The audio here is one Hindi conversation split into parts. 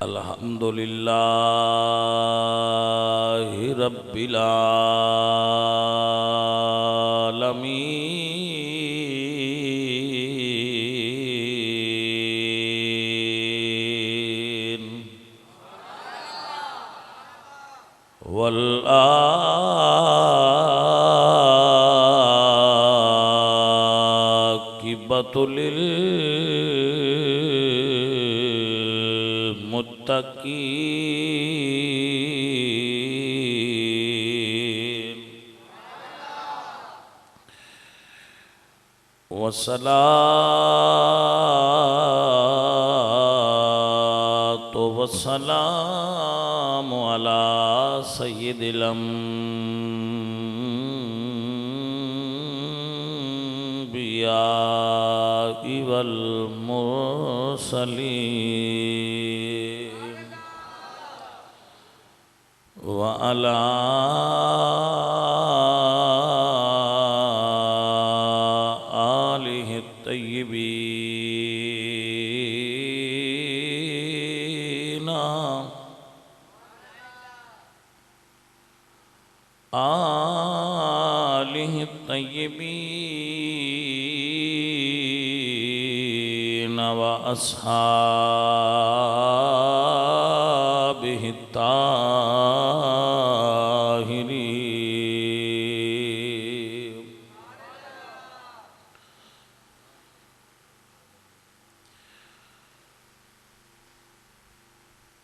अल्हम्दुलिल्लाहि रब्बिल आलमीन वल आक़िबतु लिल मुत्तक़ीन वस्सलातु वस्सलामु अला सय्यिदिल अंबिया'i वल मुरसलीन व अला आलिहि तय्यिबीन व अस्हाबिहि ताहिरीन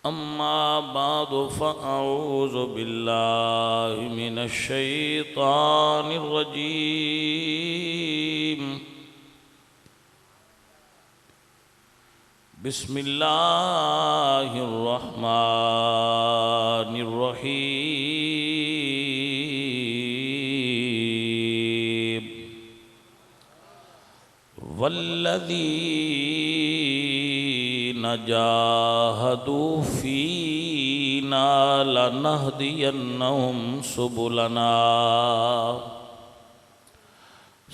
अम्मा बादु फ़अऊज़ु बिल्लाहि मिनश शैतानिर रजीम बिस्मिल्लाहिर रहमानिर रहीम वल्लज़ीना जाहदू फ़ीना लनहदियन्नहुम सुबुलना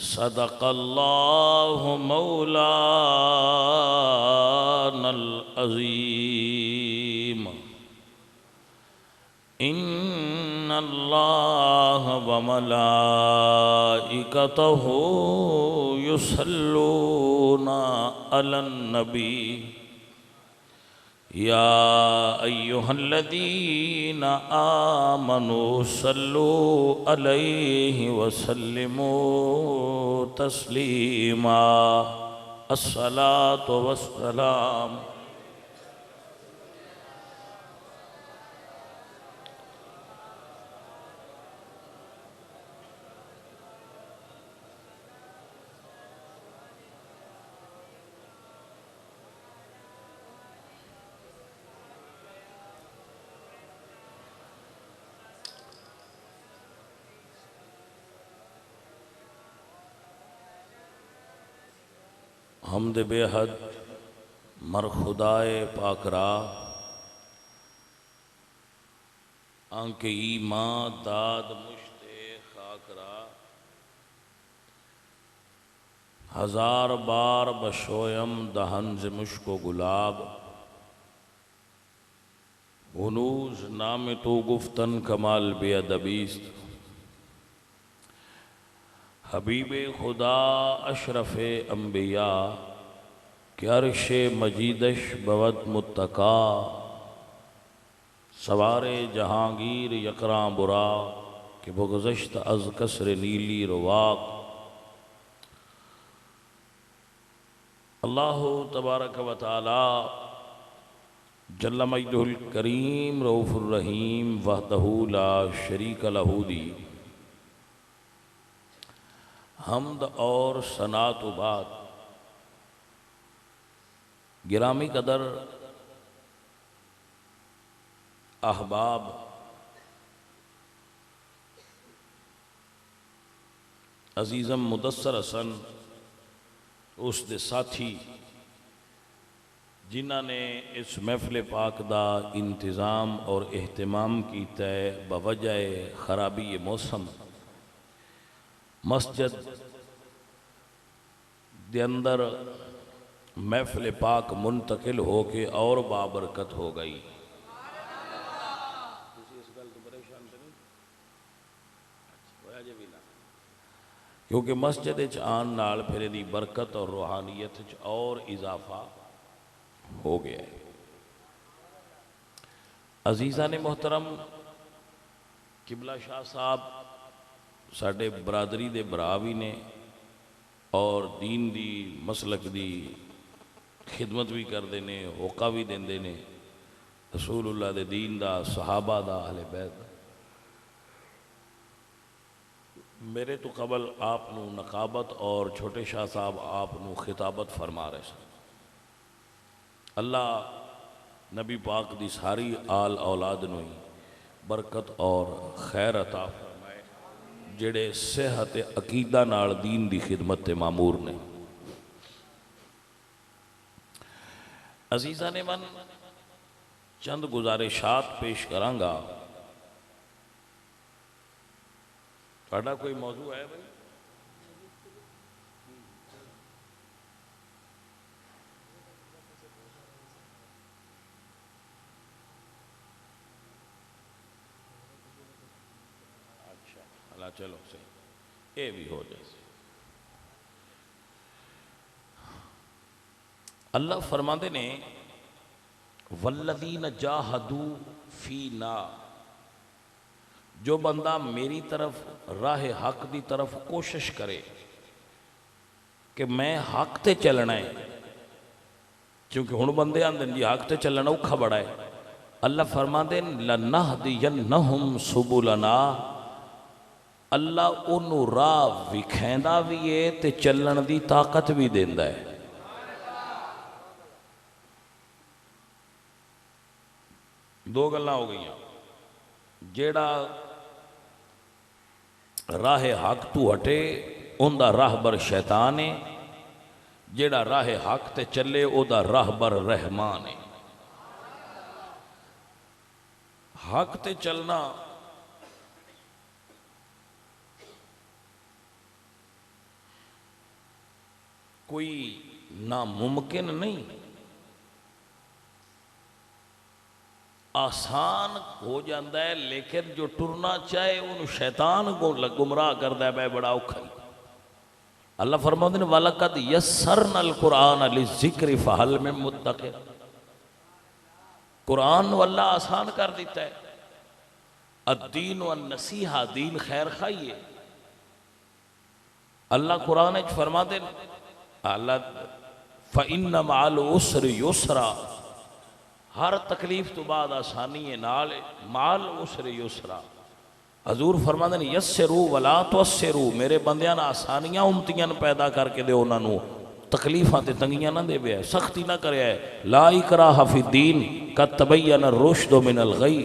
सदक़ल्लाहु मौलानल अज़ीम इन्नल्लाह व मलाइकतहु युसल्लूना अलन नबी या अय्युहल्लज़ीना आमनू सल्लू अलैहि वसल्लिमू तस्लीमा अस्सलातु वस्सलाम हमद बेहद मर खुदाए पाकरा आंके ईमां दाद मुश्ते खाकरा हजार बार बशोयम दहन से मुश्को गुलाब हुनूज नाम तो गुफ्तन कमाल बेअदबीस्त हबीब खुदा अशरफ़े अम्बिया के अर्शे मजीदश बवत मुत्तका सवारे जहांगीर यकरा बुरा के बगुज़श्त अज़ कसर नीली रवाक अल्लाहु तबारक व तआला जल्ल मजदुल करीम रऊफ़ुर रहीम वहदहु ला शरीक लहू दी हमद और सनात बाद गिरामी कदर अहबाब अजीज़म मुदस्सर हसन उस दे साथी जिन्हों ने इस महफिल पाक दा इंतज़ाम और एहतमाम किया बवजह खराबी मौसम मस्जिद दे अंदर महफिल पाक मुंतकिल हो के और बाबरकत हो गई। क्योंकि मस्जिद आन नाल फिर इहदी बरकत और रूहानियत और इजाफा हो गया है। अजीज़ा ने मोहतरम, किबला शाह साहब साडे बरादरी दे भरा भी ने और दीन दी मसलक दी खिदमत भी करते हैं, होका भी देंदे ने रसूलुल्लाह दे दीन दा, सहाबा दा, अहले बैत दा। मेरे तो कबल आप नकाबत और छोटे शाह साहब आप खिताबत फरमा रहे सन। अल्लाह नबी पाक दी सारी आल औलाद नूं बरकत और खैर अता फरमाए, जेड़े सेहत अकीदा नाल दीन दी खिदमत ते मामूर ने। अजीज़ा ने मन चंद गुजारिशात पेश करांगा। ਤੁਹਾਡਾ कोई मौजू है भाई? अच्छा अल्लाह, चलो सही, ये भी हो जाए। अल्लाह फरमाते ने वल्लज़ीन जाहदू फीना, जो बंदा मेरी तरफ राह हक की तरफ कोशिश करे कि मैं हक ते चलना है, क्योंकि हुण बंदे आंदे जी हक ते चलना औखा बड़ा है। अल्लाह फरमाते लनहदियन्नहुम सुबुलना, अल्लाह उन्हों राह विखैंदा भी है ते चलण की ताकत भी देंदा है। दो गल्लां हो गई। जेड़ा राह हक तू हटे उनका राहबर शैतान है, जेड़ा राह हक ते चले उदा राहबर रहमान है। हक ते चलना कोई नामुमकिन नहीं, आसान हो जाता है, लेकिन जो टुरना चाहे उन्होंने शैतान को गुमराह करता है, मैं बड़ा औखा ही। अल्लाह फरमाते हैं वलकद यस्सरनल कुरान लिज़िक्रि फहल मिन मुद्दकिर, कुरान अल्लाह आसान कर देता है। अद्दीन व नसीहा, दीन खैर खाई है। अल्लाह कुरान फरमाते अल्लाह फ़इन्न मअल उसरि युसरा, हर तकलीफ तो बाद आसानी है, नाल माल उसरे युसरा। हजूर फरमाते हैं यस्सिरू वला तुअस्सिरू, मेरे बंदियां ने आसानियां उमतियां पैदा करके दे, उन्होंने तकलीफां ते तंगियां ना देवे, सख्ती ना करे। ला इकराह फिद्दीन कद तबय्यन रुश्द मिनल गई,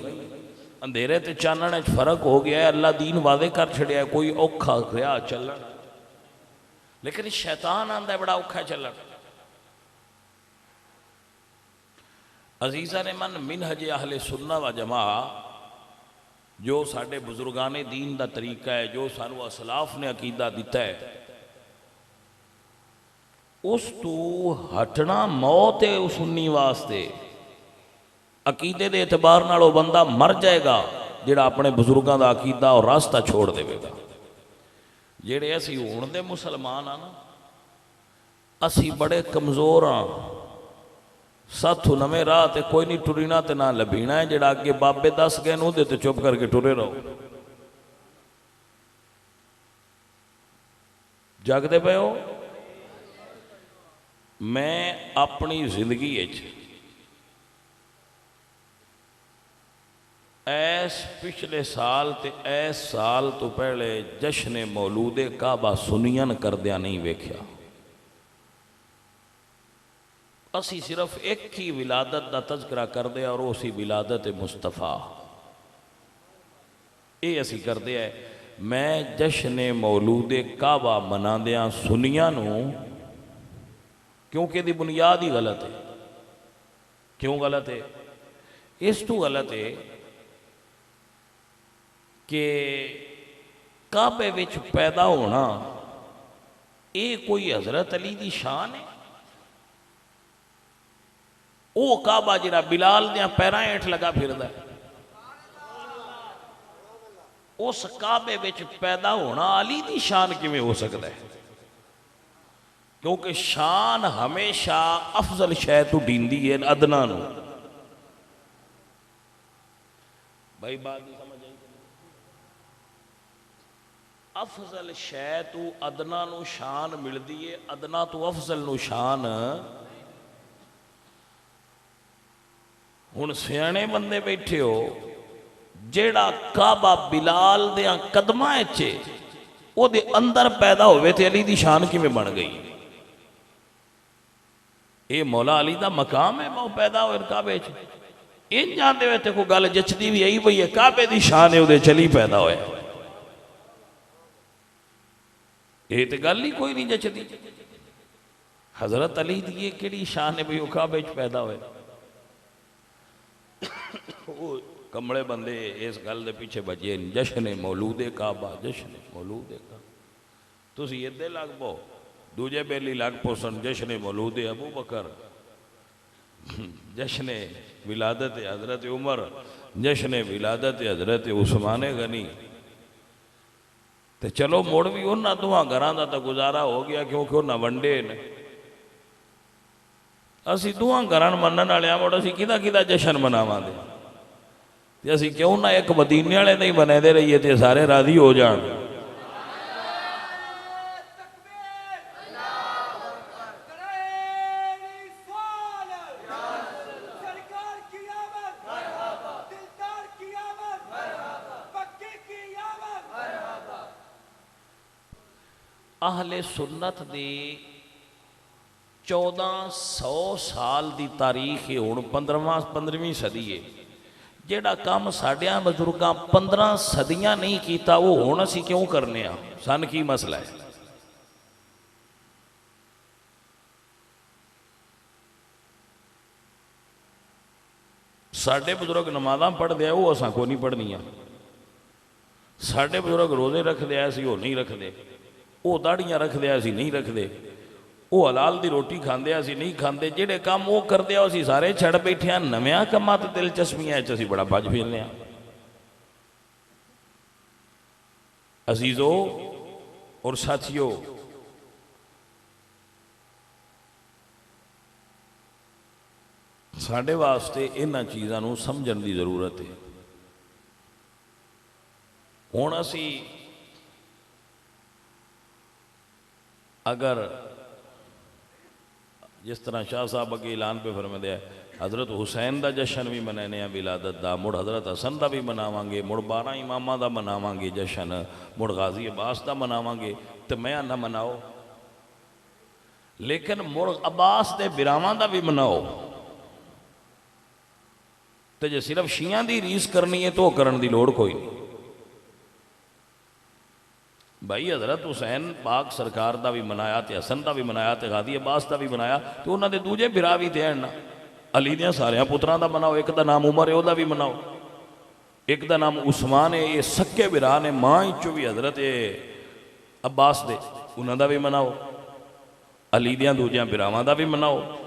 अंधेरे ते चानने फर्क हो गया है। अल्लाह दीन वादे कर छड़िया, कोई औखा रहा चलन, लेकिन शैतान आंदा बड़ा औखा चलन। अजीज़ा ने मन मिनहज अहले सुन्ना व जमा, जो साडे बुजुर्गाने दीन का तरीका है, जो सानू असलाफ ने अकीदा दिता है, उस तो हटना मौत है उस सुन्नी वास्ते। अकीदे के एतबार नाल बंदा मर जाएगा जिहड़ा अपने बुजुर्गों का अकीदा और रास्ता छोड़ देगा। जेड़े असी हुण दे मुसलमान आ ना, असी बड़े कमज़ोर हाँ। साथू नवे राह ते कोई नहीं टुरीना ते ना लभीना है, जेड़ा अगे बाबे दस गए उहदे ते चुप करके टुरे रहो। जागदे पे हो? मैं अपनी जिंदगी ऐस पिछले साल ते ऐस साल तो पहले जश्न मौलूदे काबा सुनियन करदिया नहीं वेख्या। असी सिर्फ एक ही विलादत का तज़किरा करते और उसी विलादत मुस्तफ़ा, ये असी करते हैं। मैं जश्न मौलूदे काबा मनादिया सुनिया नूं, क्योंकि इसकी बुनियाद ही गलत है। क्यों गलत है? इस तो गलत है कि काबे विच पैदा होना ये कोई हज़रत अली की शान है? वो काबा जिहड़ा बिलाल दियां पैरां हेठ लगा फिरदा है, उस काबे विच पैदा होना अली दी शान किवें हो सकता है? क्योंकि शान हमेशा अफजल शै तो ढींदी है अदना नूं। भाई बात नहीं समझ आई? अफजल शै तो अदना नूं शान मिलती है, अदना तो अफजल नूं शान। हुण सियाणे बंदे बैठे हो, जेड़ा काबा बिलाल दियां कदमां च ओदे अंदर पैदा होवे ते अली दी शान किवें बन गई? ये मौला अली दा मकाम है, वो पैदा होए काबे च। इन जानते हुए कोई गल जचदी भी आई पई है, काबे दी शान है उहदे चली पैदा होया। ये तो गल ही कोई नहीं जचदी। हजरत अली दी केड़ी शान है भी वो काबे च पैदा होए? कमले बंदे इस गल के पीछे बजे जश्न मौलूदे काबा, जश्न मौलूदे काबा। तुसी इधे लग पो, दूजे बेली लग पो सन जश्न मौलूदे अबू बकर, जश्न विलादत हजरत उमर, जश्न विलादत हजरत उस्मान गनी। तो चलो मुड़ भी उन्होंने दोवां घरां दा तो गुजारा हो गया, क्योंकि उन्हें वंडे ने। असी दोवां घरां मनण वाले मुड़ असी किदा किदा जश्न मनावांगे? ते असी क्यों ना एक मदीने वाले नहीं बनाते रहिए तो सारे राजी हो जान। आहले सुन्नत दी 1400 साल की तारीख है, हुण 15वीं सदी है। जेड़ा काम साडियां बजुर्गां 15 सदियां नहीं किया वो हुण असी क्यों करने आ? सन की मसला है? साडे बुजुर्ग नमाज़ां पढ़दे आ, वो असां को नहीं पढ़नियां। साडे बुजुर्ग रोजे रखदे आ, असीं वो नहीं रखदे। वो दाड़ियां रखदे आ, असीं नहीं रखदे। वो हलाल दी रोटी खांदे आ, असीं नहीं खांदे। जेड़े काम वो करदे आ असीं सारे छड़ बैठे आ। नवियां कामां ते दिलचस्पियां च असीं बड़ा भज फिरने आ। अजीजो और साथियों, साडे वास्ते इन्हां चीज़ां नूं समझण दी जरूरत है। हुण असीं अगर जिस तरह शाह साहब अगे ऐलान पे फरमाते हैं, हज़रत हुसैन का जश्न भी मनाने हैं विलादत का, मुड़ हज़रत हसन का भी मनावांगे, मुड़ 12 इमामां का मनावांगे जश्न, मुड़ गाजी अब्बास का मनावांगे। तो मैं आना मनाओ, लेकिन मुड़ अब्बास के बिरावां का भी मनाओ। तो जे सिर्फ शियां की रीस करनी है तो करने की लोड़ कोई नहीं। भाई हज़रत हुसैन पाक सरकार का भी मनाया, तो हसन का भी मनाया, तो गाजी अब्बास का भी मनाया, तो उन्होंने दूजे बिरा भी थे ना। अली दियां सारियां पुत्रां का मनाओ, एक का नाम उमर है वह भी मनाओ, एक का नाम उस्मान है, ये सक्के बिरा ने, मां चो भी हज़रत अब्बास दे, उन्होंने भी मनाओ। अली दियां दूजियां बिरावां का भी मनाओ।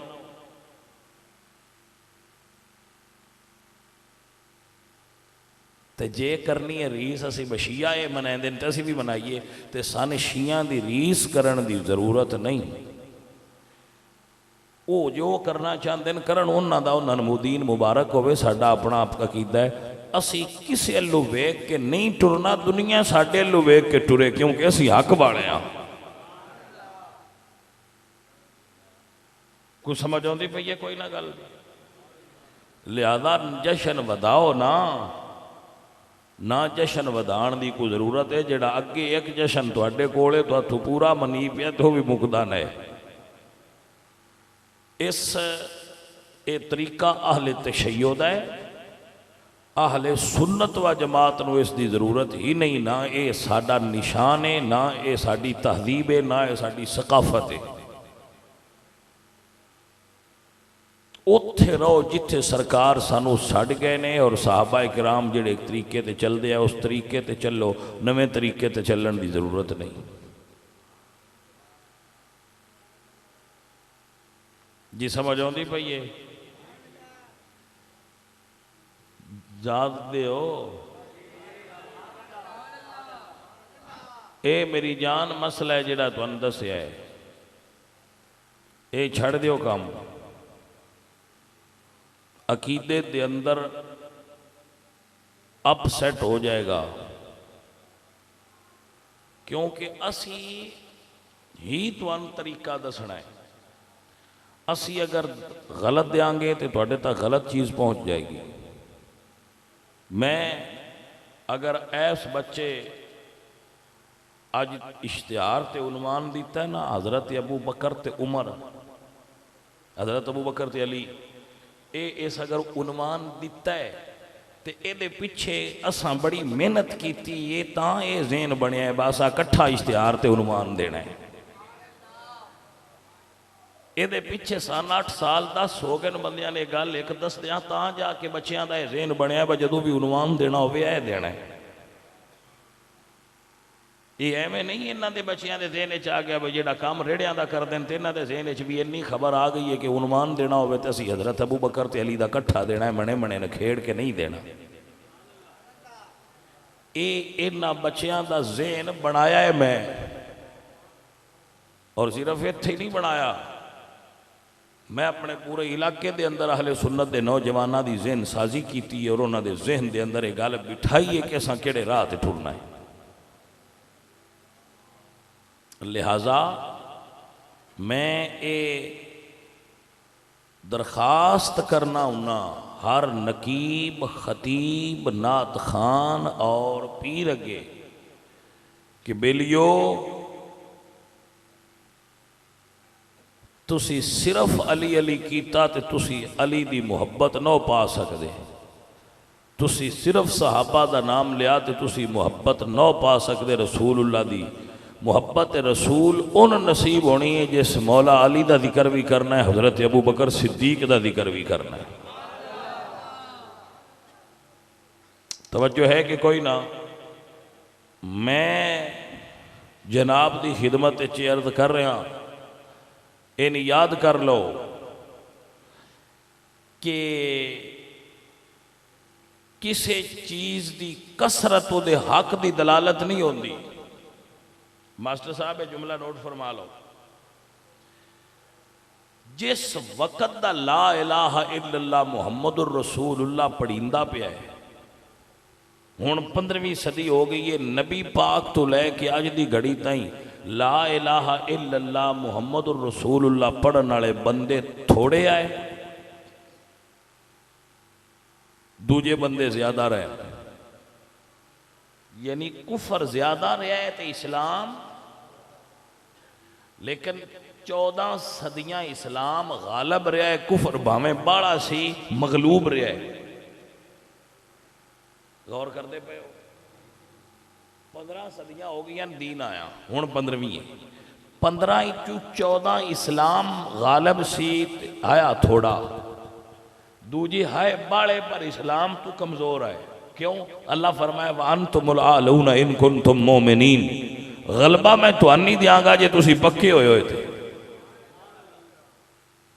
तो जे करनी है रीस असी बशिया ये मनाते तो असी भी मनाइए। तो सन शिया की रीस करने की जरूरत नहीं। वो जो करना चाहते हैं करन, उन्हों का उन्होंने मुदीन मुबारक होवे। साडा अपना आप अकीदा है, असी किसी अल्लू वेख के नहीं टुरना, दुनिया साडे अल्लू वेख के टुरे, क्योंकि असी हक वाले हाँ। कुछ समझ आती पई है कोई ना गल? लिहाजा जश्न वधाओ ना जश्न वधाण की कोई जरूरत है। जिहड़ा अगे एक जश्न तुहाडे कोले तो पूरा मनी पिया तो भी मुकदा नहीं। इस ये तरीका अहले तशय्युद है। अहले सुन्नत व जमात नूं इस दी जरूरत ही नहीं। ना ये साडा निशान है, ना ये साडी तहजीब है, ना ये साडी सकाफत है। उत्थे रहो जिथे सरकार सानू छड़ गए ने, और साहबा किराम जिहड़े एक तरीके ते चलदे आ उस तरीके ते चलो, नवे तरीके ते चलण की जरूरत नहीं। जी समझ आउंदी पई है? जागदे हो? ये मेरी जान मसला है जिहड़ा तुहानूं दस्सिया है, ये छड़ दिओ काम। अकीदे दे अंदर अपसेट हो जाएगा, क्योंकि असी ही तुहानूं तरीका दसना है। असी अगर गलत देंगे तो तुहाडे तक गलत चीज़ पहुंच जाएगी। मैं अगर ऐस बच्चे अज इश्तिहार ते उन्वान दिता है ना, हज़रत अबू बकर ते उमर, हज़रत अबू बकर ते अली, ये इस अगर उन्वान दिता है तो ये पिछे असा बड़ी मेहनत की, ये तां ये ज़हन बनया है बस आ कट्ठा इश्तिहार ते उन्वान देना है। ये पिछे 7-8 साल 10 हो गए बंदियां ने गल एक दस दिया तां जाके बच्चों का ज़हन बनया है, जो भी उन्वान देना हो देना है। ये एवं नहीं इन्हों के बच्चों के ज़हन च आ गया भी जो काम रेड़िया का कर दें तो इन्हों के ज़हन च भी इन्नी खबर आ गई है कि उन्वान देना हो तो असी हज़रत अबू बकर ते अली का कट्ठा देना है, मने मने ने खेड़ के नहीं देना। ये इन्हों बच्चों का ज़हन बनाया है मैं, और सिर्फ इत्थे ही नहीं बनाया, मैं अपने पूरे इलाके के अंदर अहले सुन्नत के नौजवानों की ज़हन साजी की और उन्होंने ज़हन के अंदर एक गल बिठाई है कि असा किहड़े राह ते टुरना है। लिहाजा मैं ये दरखास्त करना हूँ हर नकीब, खतीब, नात खान और पीर अगे कि बेलियो तुसी सिर्फ अली अली कीता ते तुसी अली दी मुहब्बत ना पा सकते, तुसी सिर्फ सहाबा दा नाम लिया तो तुसी मुहब्बत ना पा सकते। रसूलुल्लाह दी मुहब्बत रसूल उन नसीब होनी है जिस मौला अली का जिक्र भी करना है, हज़रत अबू बकर सिद्दीक का जिक्र भी करना है। तवज्जो है कि कोई ना? मैं जनाब की खिदमत च अर्ज कर रहा, इन याद कर लो कि किसी चीज़ की कसरत उहदे हक की दलालत नहीं होती। मास्टर साहब ये जुमला नोट फरमा लो, जिस वक़्त दा ला इलाहा इल्लल्लाह मुहम्मदुर रसूलुल्लाह पढ़ींदा पिया है, हुण 15वीं सदी हो गई है, नबी पाक तो लैके अज दी घड़ी ताईं ला इलाहा इल्लल्लाह मुहम्मदुर रसूलुल्लाह पढ़न वाले बंदे थोड़े आए, दूजे बंदे ज्यादा रहे, यानी कुफर ज्यादा रहा है तो इस्लाम, लेकिन 14 सदियां इस्लाम गालब रहा है, कुफर भावें बाड़ा सी मगलूब रहा है। गौर करते पे हो, 15 सदियां हो गई दीन आया, हुण 15वीं है, 15 चू 14 इस्लाम गालब सी आया थोड़ा, दूजी है बाड़े पर इस्लाम तू कमजोर है। क्यों? अल्लाह फरमाए वअन्तुमुल आलूना इन कुंतुम मोमिनीन, गलबा मैं तुहानी दियांगा जे तुसी पक्के होए थे।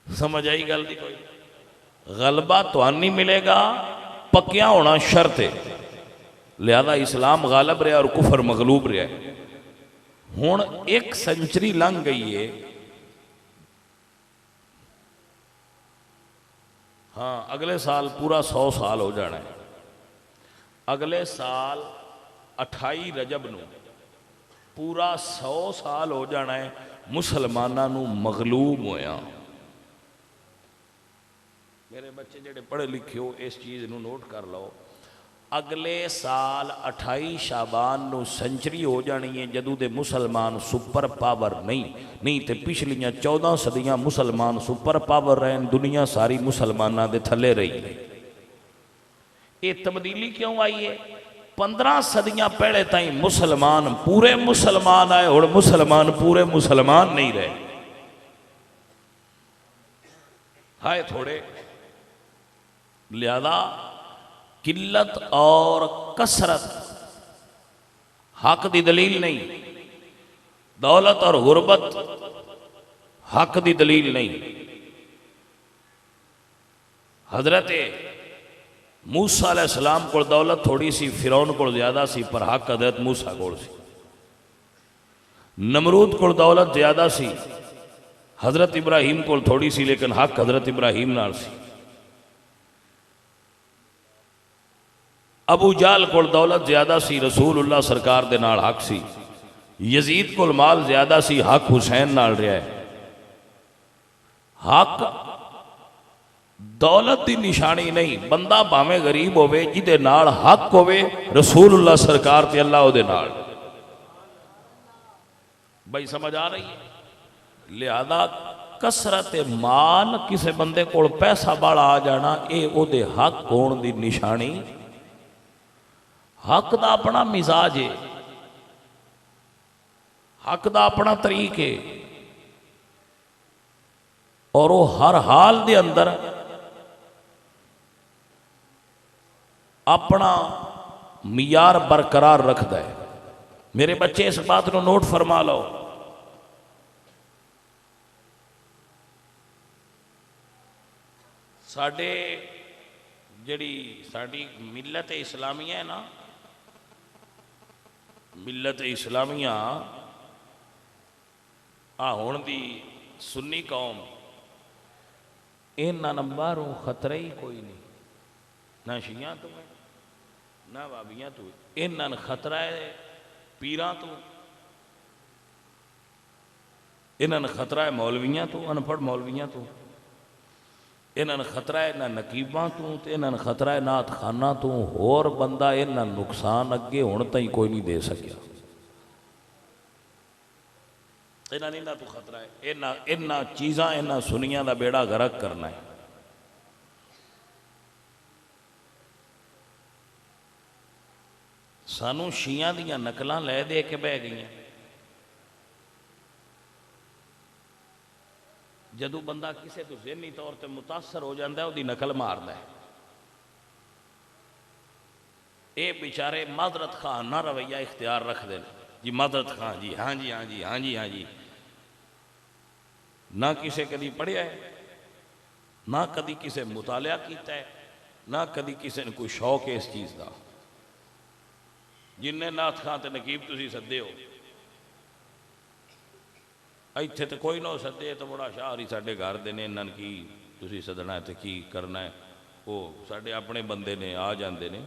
समझ आई गल दी कोई? गलबा तुहानी मिलेगा, पक्किया होना शर्त है। लिहाजा इस्लाम गालब रहा और कुफर मगलूब रहा। हुण 1 सेंचुरी लंघ गई है, हाँ अगले साल पूरा 100 साल हो जाना है। अगले साल 28 रजब नूं पूरा 100 साल हो जाना है मुसलमानों नूं मगलूब होया। मेरे बच्चे जेडे पढ़े लिखे हो इस चीज़ नूं नोट कर लो, अगले साल 28 शाबान नूं सेंचुरी हो जानी है जदों दे मुसलमान सुपर पावर नहीं तो पिछलियां 14 सदियां मुसलमान सुपर पावर रहे, दुनिया सारी मुसलमाना दे थले रही है। ये तब्दीली क्यों आई है? 15 सदियां पहले ताईं मुसलमान पूरे मुसलमान आए, और मुसलमान पूरे मुसलमान नहीं रहे, हाय थोड़े। लिहाजा किल्लत और कसरत हक की दलील नहीं, दौलत और गुरबत हक की दलील नहीं। हजरत मूसा अलैहिस्सलाम को दौलत थोड़ी सी, फिरौन को ज़्यादा सी, पर हक हज़रत मूसा को सी। नमरूद को दौलत ज़्यादा सी, हज़रत इब्राहीम को थोड़ी सी, लेकिन हक हज़रत इब्राहीम नाल सी। अबू जाल को दौलत ज़्यादा सी, रसूलुल्लाह सरकार दे नाल हक सी। यजीद को माल ज़्यादा सी, हक हुसैन नाल रहा है। हक दौलत की निशानी नहीं, बंदा भावें गरीब होवे, जिदे नाल हक होवे, रसूलुल्लाह सरकार ते अल्लाह उहदे नाल। भाई समझ आ रही है। लिहाजा कसरत माल, किसी बंदे को पैसा बाला आ जाना, ये उहदे हक होने की निशानी। हक दा अपना मिजाज है, हक दा अपना तरीक है, और वो हर हाल दे अंदर अपना मियार बरकरार रखता है। मेरे बच्चे इस बात को नोट फरमा लो। साडे जिहड़ी साडी मिलत इस्लामिया है ना, मिलत इस्लामिया आ हुण दी सुन्नी कौम, इन्हां नंबरों खतरा ही कोई नहीं, ना शिया तो है ना बाबियां तो। इन्हां खतरा है पीरां तो, इन्हां खतरा है मौलवियां तो, अनपढ़ मौलवियां तो। इन्हां खतरा है ना नकीबां तो, इन्हां खतरा है नात खाना तो। होर बंदा इन्हां नुकसान अगे हुण ताईं कोई नहीं दे सकिया। इन्हां तो खतरा है। इन्हां चीज़ां इन्हां सुनियां दा बेड़ा गर्क करना है। सानू शियां दियां नकलां लै दे के बह गई। जदों बंदा किसी तो ज़हनी तौर पर मुतासर हो जाता है, उसकी नकल मारदा है। ये बेचारे माजरत खां ना रवैया इख्तियार रखते हैं जी, माजरत खां जी, हाँ जी हाँ जी हाँ जी हाँ जी। ना किसे कभी पढ़िया है, ना कभी किसे मुतालिया किया है, ना कभी किसी ने कोई शौक है इस चीज़ का। जिन्ने नाथ खां ते नकीब तुसी सदे हो, इत्थे तो कोई ना सदे तो बड़ा शाह ही साडे घर दे ने, इन्हां की तुसी सदना है तो की करना है, वो साडे अपने बंदे ने, आ जाते ने।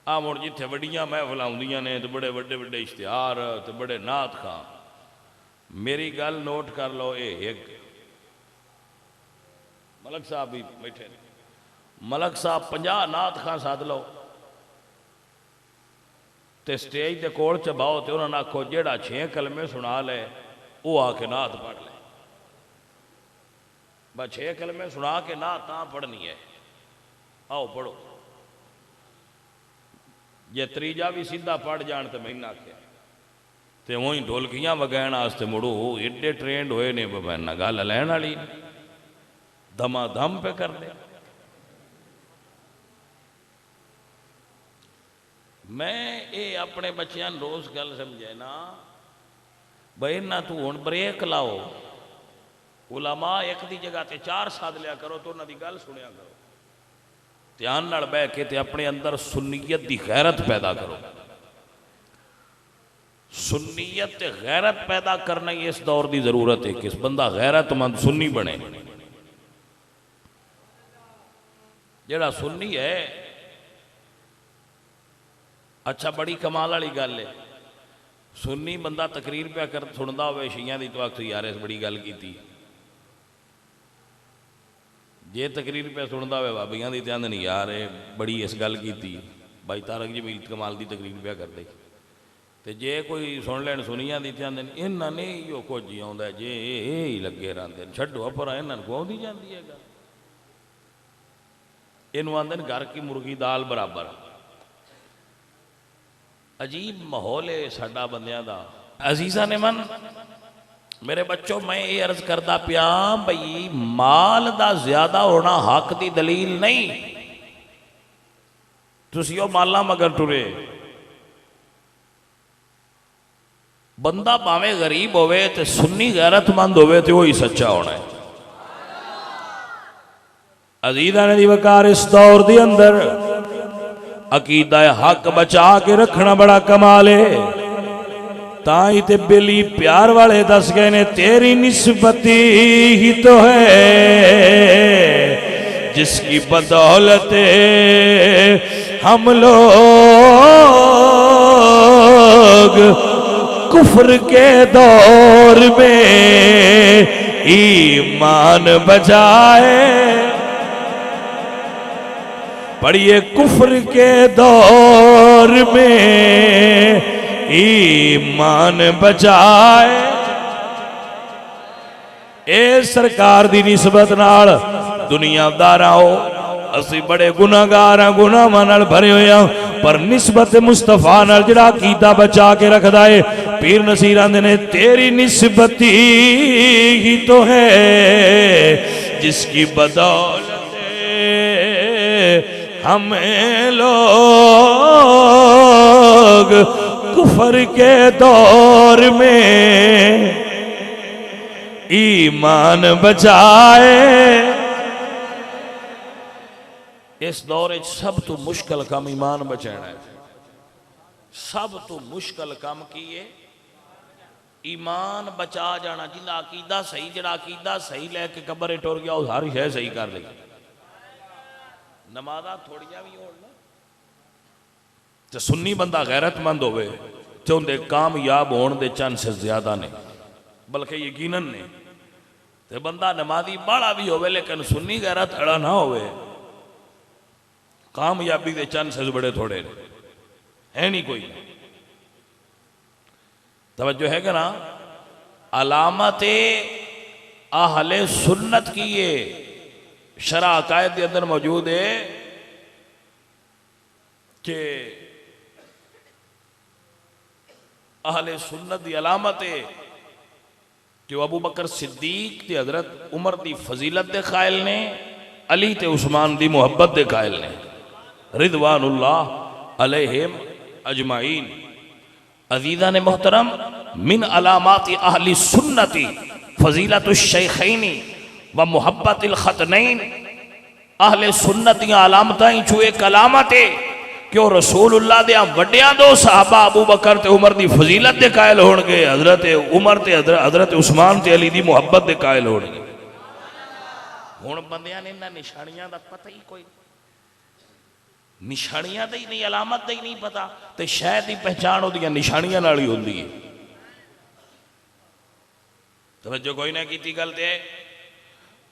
आ मुड़ जिथे वड्डियां महफिल आउंदियां ने तो बड़े वड्डे वड्डे इश्तिहार तो बड़े नाथ खां। मेरी गल नोट कर लो, ये एक मलक साहब भी बैठे ने, मलक साहब 50 नाथ खां सद लो तो स्टेज के कोल चबाओ तो उन्होंने आखो जेड़ा 6 कलमे सुना ले वो आके नात पढ़ ले। बस 6 कलमे सुना के नात तां पढ़नी है, आओ पढ़ो। जे त्रीजा भी सीधा पढ़ जान तो मैंने आख्या तो वही ढोलकियां वगाण वास्ते मुड़ो एडे ट्रेंड होए ने, बहना गल लैन वाली दमादम पे कर दे। मैं ये अपने बच्चों रोज़ गल समझाना बई ना तू हुण ब्रेक लाओ, उलमा एक दी जगह ते 4 साध लिया करो तो उन्हां दी गल सुनिया करो, ध्यान नाल बह के ते अपने अंदर सुन्नीयत दी गैरत पैदा करो। सुन्नीयत ते गैरत पैदा करना ही इस दौर की जरूरत है कि इस बंदा गैरतमंद सुन्नी बने। जेड़ा सुन्नी है, अच्छा बड़ी कमाल वाली गल है, सुन्नी बंदा तकरीर पे कर सुनता हो शिया की तो आख यार इस बड़ी गल की। जे तकरीर पे सुनता हो बाबियां की तो नहीं यार बड़ी इस गल की, भाई तारक जमील कमाल की तकरीर पे कर दे। तो जे कोई सुन लैन सुनिया की तो आते इन्हों ने यो कुछ ही आता जे ही लगे रहते छो पर इन्होंने को आती जाती है गल। इनू आते घर की मुर्गी दाल बराबर। अजीब माहौल है साडा बंदियां दा। अजीजा ने मन मेरे बच्चों मैं ये अर्ज करता पिया बई माल दा ज्यादा होना हक की दलील नहीं। तुसी ओ माला मगर टुरे, बंदा भावें गरीब होवे ते सुन्नी गैरतमंद होवे ते वही सच्चा होना है। अजीज़ान दी वकार इस दौर दे अंदर अकीदा हक बचा के रखना बड़ा कमाल है। ताई ते बेली प्यार वाले दस गए ने तेरी निस्बती ही तो है जिसकी बदौलत हम लोग कुफ्र के दौर में ईमान बचाए। पढ़िए कुफ्र के दौर में ईमान बचाए। ए सरकार दी निस्बत नाल दुनियादारा हो असी बड़े गुनाहगार हाँ, गुनाहां नाल भरे हुए हाँ, पर निस्बत मुस्तफा नाल जिहड़ा अकीदा बचा के रखदा है पीर नसीर आंदे ने तेरी निस्बती ही तो है जिसकी बदौलत हमें लोग कुफर के दौर में ईमान बचाए। इस दौर सब तो मुश्किल काम ईमान बचाना है। सब तो मुश्किल काम की है ईमान बचा जाना। जिंदा अकीदा सही जरा अकीदा सही लैके कब्र टुर गया वो सारी शह सही कर ली। नमाजा थोड़िया भी हो सुन्नी बंदा गैरतमंद होवे तो उनके कामयाब होने के चांसेस ज्यादा ने बल्कि यकीनन ने। ते बंदा नमाजी बाला भी होवे लेकिन सुन्नी गैरत अड़ा ना होवे कामयाबी के चांसेस बड़े थोड़े है नहीं कोई। तवज्जो है कि ना। अलामत आहले सुन्नत की ये शरा अकायद के अंदर मौजूद है कि आहले सुन्नत की अलामत है कि अबू बकर सिद्दीक ते हजरत उमर की फजीलत के कायल ने अली ते उस्मान की मुहब्बत के कायल ने रिदवानुल्लाह अलैहिम अजमाइन। अजीज़ा ने मोहतरम मिन अलामात अहली सुन्नती फजीलतुश शैखैनी व मुहब्बतिल खतनैन। अहले सुन्नत दी अलामतां चो एक अलामत है कि वो रसूलुल्लाह दे वड्डियां दो सहाबा अबू बकर ते उमर दी फजीलत दे कायल होणगे। हजरत उमर ते हजरत उस्मान ते अली दी मुहब्बत दे कायल होणगे। हुण बंदियां ने इन्हां निशानियां दा पता ही कोई निशानियां दा ही नहीं अलामत दा ही नहीं पता ते शायद ही पहचान ओदियां निशानियां नाल ही होंदी है। तवज्जो कोई ना कीती गल ते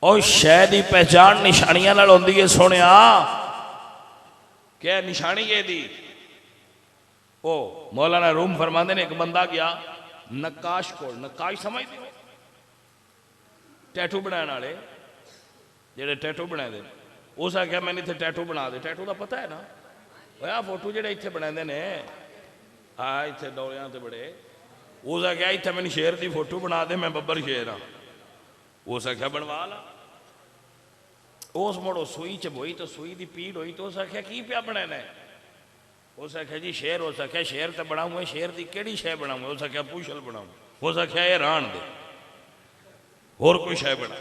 और शायद ही पहचान निशानियां नाल होंदी है। सुनिया क्या निशानी है दी ओ मौलाना रूम फरमाते ने एक बंदा गया नक्काश को नक्काश समझते हो टैटू बनाने वाले जेडे टैटू बनाए दे उस आख्या मैंने इतने टैटू बना दे। टैटू का पता है ना आ फोटो जेडे इतने बनाते ने आ इतने डोलियां ते बड़े उस आख्या इतने मैंने शेर की फोटो बना दे मैं बब्बर शेर हाँ। उस आख्या बनवा ला। उस मुड़ो सुई च बोई तो सुई की पीड़ हुई तो उस आख्या की पिया बनाना है। उस आख्या जी शेर। उस आख्या शेर तो बनाऊँ शेर की केड़ी शह बनाऊँ। उस आख्या पूछल बनाऊँ। उस आख्या ये रान दे होर कोई शह बना।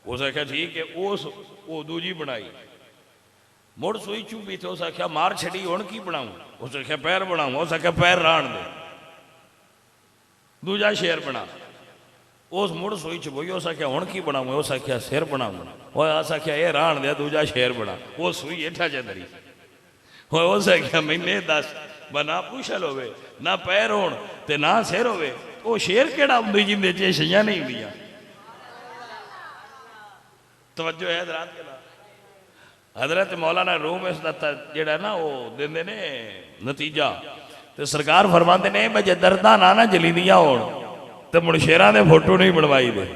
उस आख्या ठीक है उस वो दूजी बनाई मुड़ सुई चुभी तो उस आख्या मार छड़ी हुण की बनाऊँ। उस आख्या पैर बनाऊँ। उस आख्या पैर रान दे दूजा शेर बना। उस मुड़ सुई च बोई उस आख्या हुण की बनाऊँ। उस आख्या सिर बनाऊँ। उस आख्या ये रान दे दूजा शेर बना। वो सुई हेठा च धरी। उस आख्या मैंने दस बना पूछल होवे ना पैर होण ते ना सिर होवे वो शेर केड़ा हुंदी जिंदे च छइयां नहीं हुंदियां। तवज्जो है हजरात के नाल। हजरत मौलाना रूम इसका जेड़ा ना वो देंदे ने नतीजा ते सरकार फरमाते ने मैं जे दर्दां ना जलीदियां होण तो मुड़ शेरां दे फोटो नहीं बनवाई दे।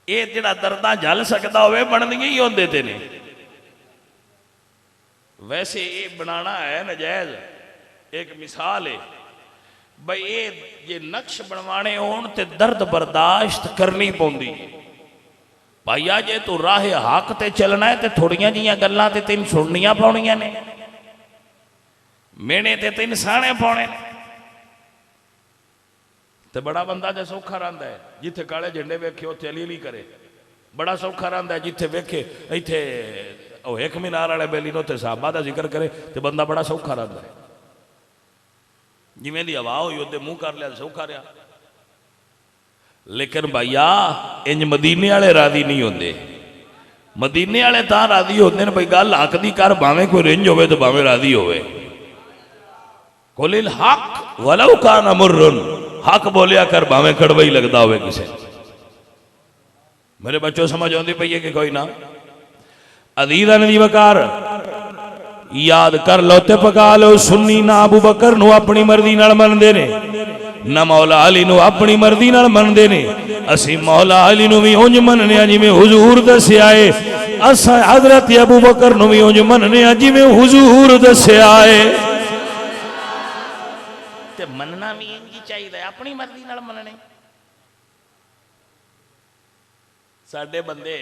ये जेड़ा दर्दां जल सकता होवे बनदियां ही होंदे ते ने। वैसे ये बनाना है नजायज एक मिसाल है भाई ये जे नक्श बनवाने होण ते दर्द बर्दाश्त करनी पौंदी है। भाईया जे तू राह हक ते चलना है तो थोड़ियां जिहियां गल्लां ते तैनूं सुणनियां पौणियां ने मेने ते तैनूं साहणे पाउणे ने। ते बड़ा बंदा जो सौखा रहिंदा है जिथे काले झंडे वेखे उत्थे अली अली करे बड़ा सौखा रहा है जिथे वेखे इत्थे एक मीनार वाले बेली ने उत्थे साहबा का जिक्र करे तो बंदा बड़ा सौखा रहा है। जिमें दी हवा हुई उदे मुँह कर लिया सौखा रहा। लेकिन भैया इंज मदीने वाले राजी नहीं होंगे। मदीने वाले तां राजी होंगे ने भाई गल हक दी कर, भावें कोई रिंज होवे तो भावें राजी होवे। कुलिल हक वलौ कान मुर्रन, हक बोलिया कर भावें कड़वा ही लगता होवे किसे। मेरे बच्चों समझ आती पई है कि कोई ना। अजीज़ान दी वकार याद कर लो ते पका लो। सुन्नी ना अबू बकर नू अपनी मर्जी नाल मनदे ने, ना मौला अली नू अपनी मर्जी नाल मनदे ने। असी मौला अली नू भी उंज मनने आ जिवें हुजूर दस्सिया है, असां हजरत अबू बकर नू भी उंज मनने आ जिवें हुजूर दस्सिया है। ते मनना भी इंज ही चाहिए, अपनी मर्जी नाल मनने। साडे बंदे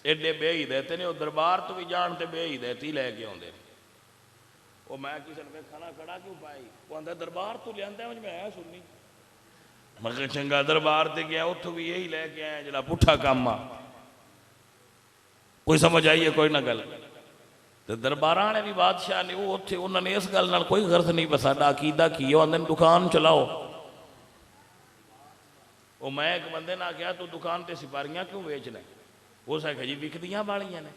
एडे बेहिदत ने, दरबार तो भी जान ते बेहिदत ही लैके आउंदे। वो मैं किसी ने खाना खड़ा क्यों पाई, वो आंदा दरबार तो लिया मैं है सुननी। मैं चंगा दरबार से गया, उतों भी यही लैके आया जरा पुठा काम आ। कोई समझ आई है कोई ना गल। तो दरबार वाले भी बादशाह ने वो उत्थे उन्होंने इस गल नाल कोई गर्ज नहीं, बस साडा अकीदा की आंदे दुकान चलाओ। वो मैं एक बंदे ने आख्या तू दुकान ते सिपारियां क्यों बेचना? उस आख्या जी विकदियां वालियां ने।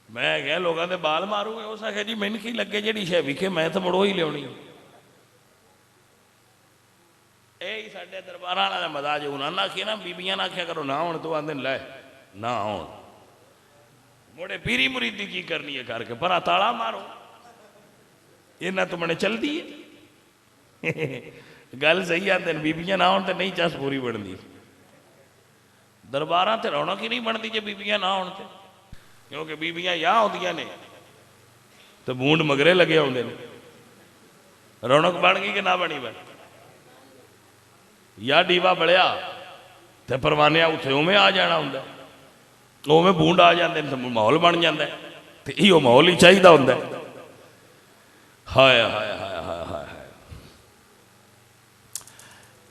मैं क्या लोगों के बाल मारूंगे? उस आख्या जी मैनू की लगे जी शे विके मैं तो मुड़ो ही लियानी। यही साडे दरबार वाला का मजाज। उन्होंने आखिया ना बीबियां ने आख्या करो ना आउण, तो आंदे लै ना आउण, मुड़े पीरी मुरीदी की करनी है करके पर ताला मारो। इन्ना तो मने चलती है। गल सही आते बीबियां ना आउण तो नहीं चस पूरी बनती। दरबार से रौनक ही नहीं बनती जो बीबियां ना आउण ते, क्योंकि बीबियां या आउंदियां ने तो बूंद मगरे लगे आउंदे ने। रौनक बन गई कि ना बनी? बन या डीवा बलिया तो परवाने उत्थे उवें आ जाना हुंदा, उवें बूंद आ जाते हैं, माहौल बन जाता है। तो इहो माहौल ही चाहिए होंदा। हाय हाय हाय हाय हाय।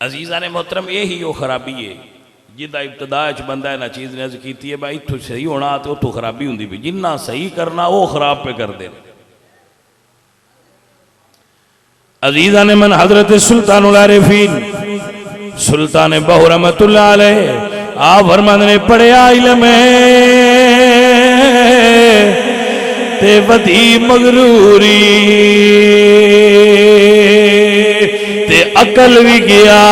अजीज़ा ने मोहतरम यही वो खराबी है जिदा इब्तदा बंदा इन्ह चीज़ ने अर्ज की है भाई इतों सही होना तो उतों खराबी होंगी भी। जिन्ना सही करना वो खराब पे करते। अजीज़ा ने मन हजरत सुल्तान उल आरिफीन सुल्तान बहु रहमतुल्लाह अलैह आप फरमाते ने पढ़िया इल्म ते वधी मगरूरी ते अकल भी गया।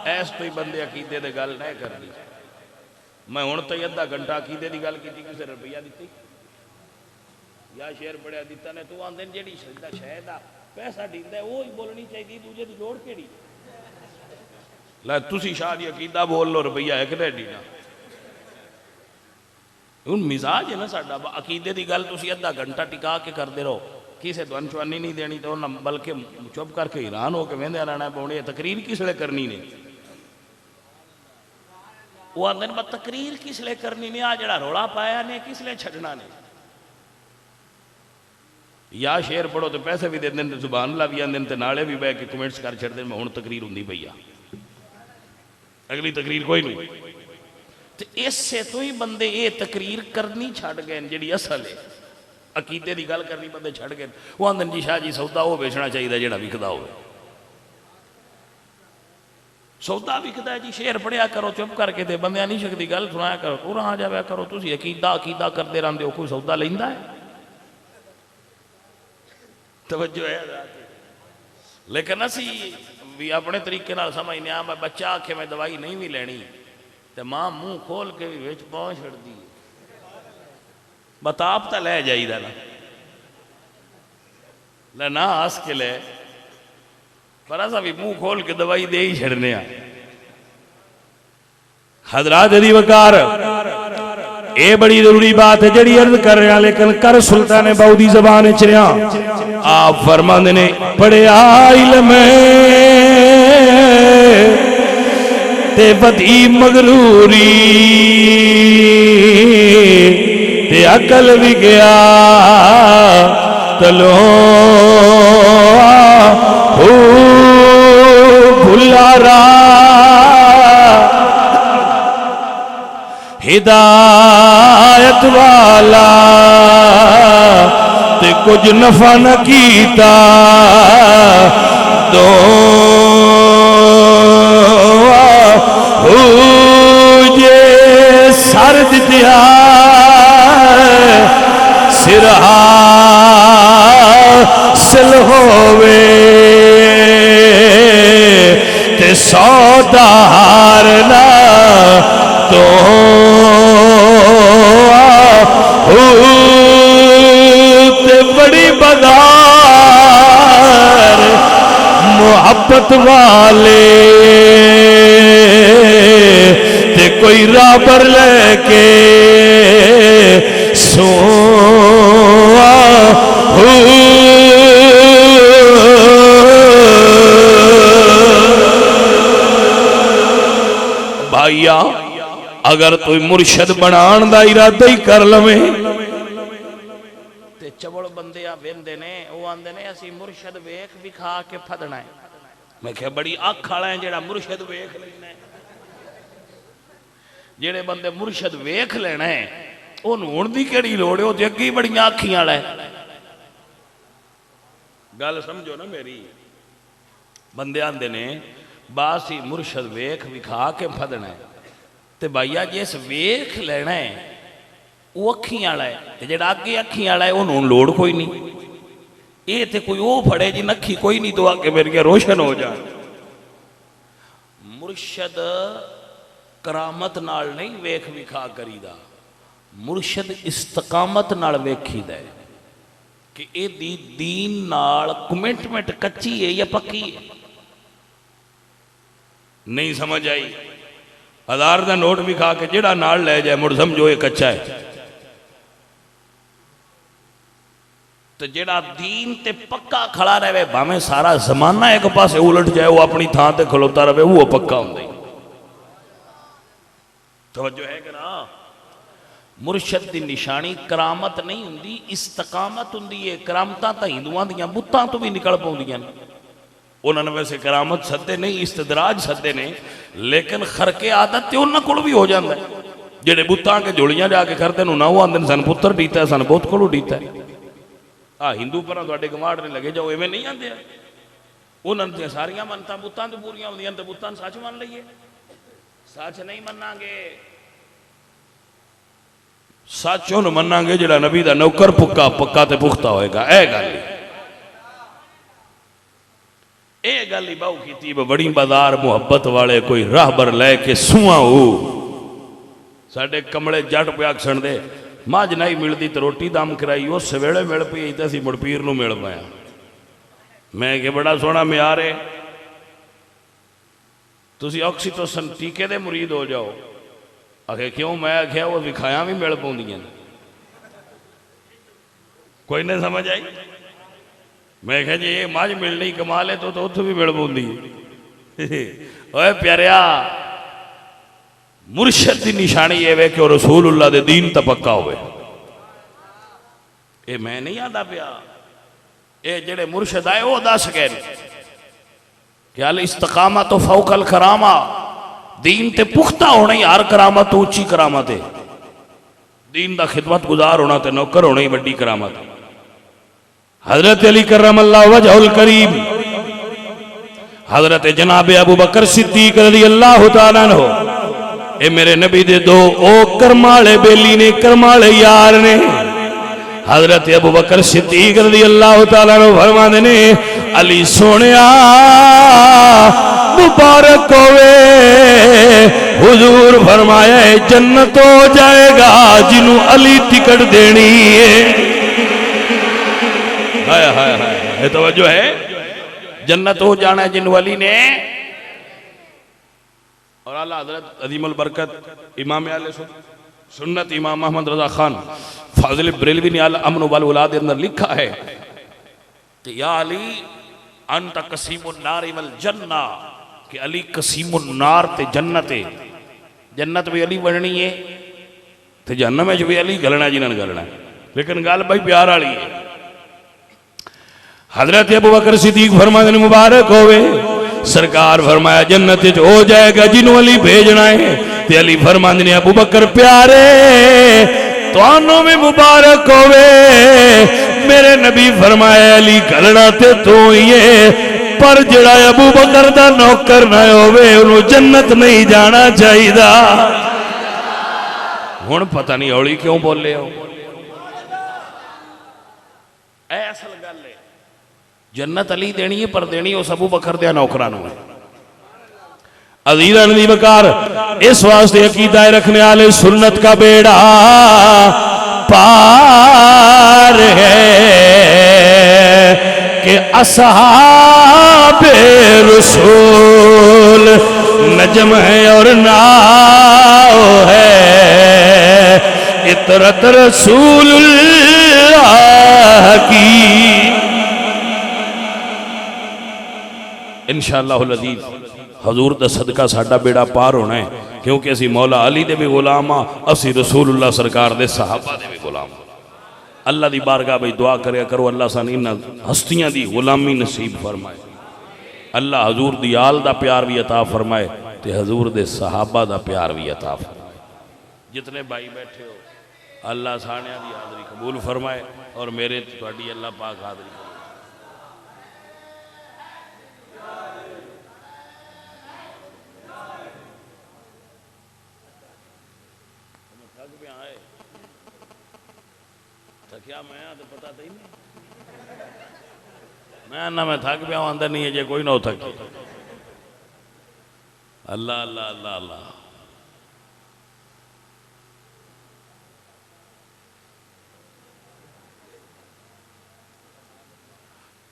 ऐस तो ही बंदे अकीदे की गल नहीं करनी। मैं हुण तो अद्धा घंटा अकीदे की गल की, किसी रुपया दी या शेर पढ़िया दिता ने, तू आंदे जी शह का पैसा डींदा वो ही बोलनी चाहिए, दूजे की लोड़ केड़ी? लै तुसी शाह दी अकीदा बोल लो, रुपया है कि डीना। हुण मिजाज है ना साडा, अकीदे की गल तुसी अद्धा घंटा टिका के करते रहो, किसी ध्वन चवानी नहीं देनी, तो उन्हें बल्कि चुप करके हैरान होकर वेंदे रहना पौनी। तकरीर किसले करनी ने? वो आंदे ने तकरीर किसले करनी ने? आ जड़ा रौला पाया ने किसले छड़ना ने? या शेर पढ़ो तो पैसे भी दे दें, जुबान ला भी आते नाले भी बह के कमेंट्स कर छड़ते मैं हुण तकरीर होंदी पई आ, अगली तकरीर कोई नहीं। तो इससे तो ही बंदे ये तकरीर करनी छड़ गए जी असल है। अकीदे की गल करनी बंदे छड़ गए। वो आंदे जी शाह जी सौदा वो बेचना चाहिए जो विकदा हो। सौदा विकदा है जी, शेर पढ़िया करो चुप करके, दे बंदे नहीं सकती गल सुनाया करो, पूरा आ जाया करो। तुम अकीदा अकीदा करते रहते हो, कोई सौदा लेंदा है? तवज्जो है। लेकिन असी भी अपने तरीके नाल समझने आ। मैं बच्चा आखे मैं दवाई नहीं भी लैनी तो मां मुंह खोल के भी विच पहुंच छड़दी है, बताप तो लै जाइदा ना हस के लै, पर असा भी मुंह खोल के दवाई दे ही छड़ने। हजरात दी वकार ये बड़ी जरूरी बात है जड़ी अर्ज कर रहा, लेकिन कर सुल्तान बहु दी ज़बान च रहा। आप फरमांदे ने पढ़िया इल्म ते वधी मगरूरी ते अकल भी गया तलो भुलारा हिदायत वाला ते कुछ नफा न कीता दो जे सर दिया सिरहा सिल होवे ते सौदार ना तो ते बड़ी बदार मोहब्बत वाले ते कोई राबर लेके सो भाइया अगर तू मुर्शद बनान दा इरादा ही कर लवे ते चवल बंदे आ वेंदे ने वो आंदे ने असी मुर्शद वेख विखा के फदना है। मैं क्या बड़ी अख वाला है जेड़ा मुर्शद वेख लेना है। जेड़े बंदे मुर्शद वेख लेना है ओनू हुण दी केड़ी लोड़ है, ओ ते अगे ही बड़ियां अखियां वाला है। गल समझो ना मेरी। बंदे आंदे ने बास ही मुर्शद वेख विखा के फदना है ते भाईया जिस वेख लेना है वो अखियां वाला है, जेड़ा अगे अखियां वाला है उन्होंने लोड़ कोई नहीं। ये तो कोई वो फड़े जी नखी कोई नहीं तो आगे मेरे रोशन हो जाए। मुर्शद करामत नाल नहीं वेख विखा करीदा, मुर्शद इस्तकामत नाल वेखीदा है कि ये दीन नाल कमिटमेंट कच्ची है या पक्की है। नहीं समझ आई? 1000 का नोट भी खा के जेड़ा नाल ले जाए मुड़ समझो ये कच्चा है। तो जेड़ा दीन ते पक्का खड़ा रहे भावें सारा जमाना एक पास उलट जाए वो अपनी थां ते खलोता रहे वो पक्का होंगे। तवज्जो है कि ना? मुर्शद की निशानी करामत नहीं हुंदी, इस्तकामत हुंदी है। करामतां तां हिंदुआं दियां बुत्तां तो भी निकल पाउंदियां ने। उन्होंने वैसे करामत सदे नहीं इस्तदराज सदे ने, लेकिन खरके आदत तो उन्होंने कोल भी हो जाता है। जेडे बुत्तां के जोड़ियां जाके करते ना वो आंदे सन पुत्र डीता है, सन बहुत कोलो डीता है। हिंदू पर तुहाडे गवाड़ ने लगे जाओ इवें नहीं आते। उन्होंने सारिया मनता बुत्तां तो पूरियां होंदियां ते बुत्तां सच मान लईए। सच नहीं मनांगे, सच उन्होंने मनांगे जेड़ा नबी दा नौकर पुक्का पक्का ते पुख्ता होएगा। ए गल ये गल ही बहु की बड़ी बाजार मुहब्बत वाले कोई राहबर लैके सूआ हो साडे कमले जट पे आखण दे मझ नहीं मिलती तो रोटी दम कराई उस वेले मिल पई तो असीं मुड़ पीर नूं मिल पाया। मैं कि बड़ा सोहना म्यार है, तुसीं ऑक्सीटोसिन टीके दे मुरीद हो जाओ। आखे क्यों? मैं आख्या वो विखाया भी मिल पाउंदियां। कोई नहीं समझ आई? मैं कहा जी ये मझ मिलनी कमाल है तो उत्थे भी मिल पाउंदी। ओए प्यारिया, मुर्शद की निशानी ये वे कि रसूलुल्लाह दे दीन तो पक्का होवे। ये मैं नहीं आदा पिया, ये जेड़े मुर्शद आए वो दस गए कि अल इस्तकामा तो फौकल करामा, दीन ते पुख्ता होना ही हर करामत तो उच्ची करामत है। दीन दा खिदमत गुजार होना ते नौकर होना ही वड्डी करामत है। हजरत अली करमल्लाहु वजहुल करीम, हजरत जनाब अबू बकर सिद्दीक रज़ियल्लाहु तआला अन्हु, ये मेरे नबी दे दो ओ करमाले बेली ने, करमाले यार ने। हजरत अबू बकर सिद्दीक रज़ियल्लाहु तआला अन्हु फरमाते ने अली सोनिया मुबारक होवे, हुजूर फरमाया जन्नत हो जाएगा जिन्हों अली टिकट देनी है। हाय हाय हाय, तवज्जो है? जन्नत हो जाना है जिन्हों अली ने। और आला हजरत अजीमुल बरकत इमाम आले सुन्नत इमाम अहमद रजा खान फाजिल बरेलवी ने अल अमन वल औलाद अंदर लिखा है कि या अली अंत कसीमुन नार वल जन्ना, कि अली कसीमुन नार ते जन्नत है। जन्नत भी अली बननी है ते जहन्नम में भी अली गलना जिन्होंने गलना है। लेकिन गल भाई प्यार वाली है। हजरत अबू बकर सिद्दीक फरमाते हैं मुबारक होवे सरकार फरमाया जन्नत हो जाएगा जिन्हों अली भेजना है। ते अली फरमांदे ने अबू बकर प्यारे तुहानू भी मुबारक होवे। मेरे नबी फरमाया अली गलना ते तू ही है, पर जड़ा अबू बकर दा नौकर ना होवे उन्होंने जन्नत नहीं जाना चाहिए। हुण पता नहीं हौली क्यों बोले हो। असल गल है जन्नत अली देनी है, पर देनी उस अबू बकर दे नौकरां नूं है। अज़ीज़ान दी वकार इस वास्ते अकीदा रखने वाले सुन्नत का बेड़ा पार है कि असहाबे रसूल नजम है और नाव है, इतरत रसूलुल्लाह की। इंशाअल्लाहुल अज़ीज़ हजूर दा सदका साडा बेड़ा पार होना है, क्योंकि असी मौला अली दे भी गुलाम हाँ, असी रसूलुल्लाह सरकार दे सहाबा दे भी गुलाम। अल्लाह दी बारगाह भाई दुआ करे करो अल्लाह सान इन हस्तियां दी गुलामी नसीब फरमाए। अल्लाह हजूर दी आल दा प्यार भी अता फरमाए ते हजूर दे सहाबा दा प्यार भी अता फरमाए। जितने भाई बैठे हो अल्लाह सानिया दी हाज़री कबूल फरमाए और मेरे तुहाडी अल्लाह पाक हाज़री थकिया मैं तो पता तो ही नहीं, मैं ना मैं थक पिया अंदर नहीं है जे कोई ना हो थके। अल्लाह अल्लाह अल्लाह अल्लाह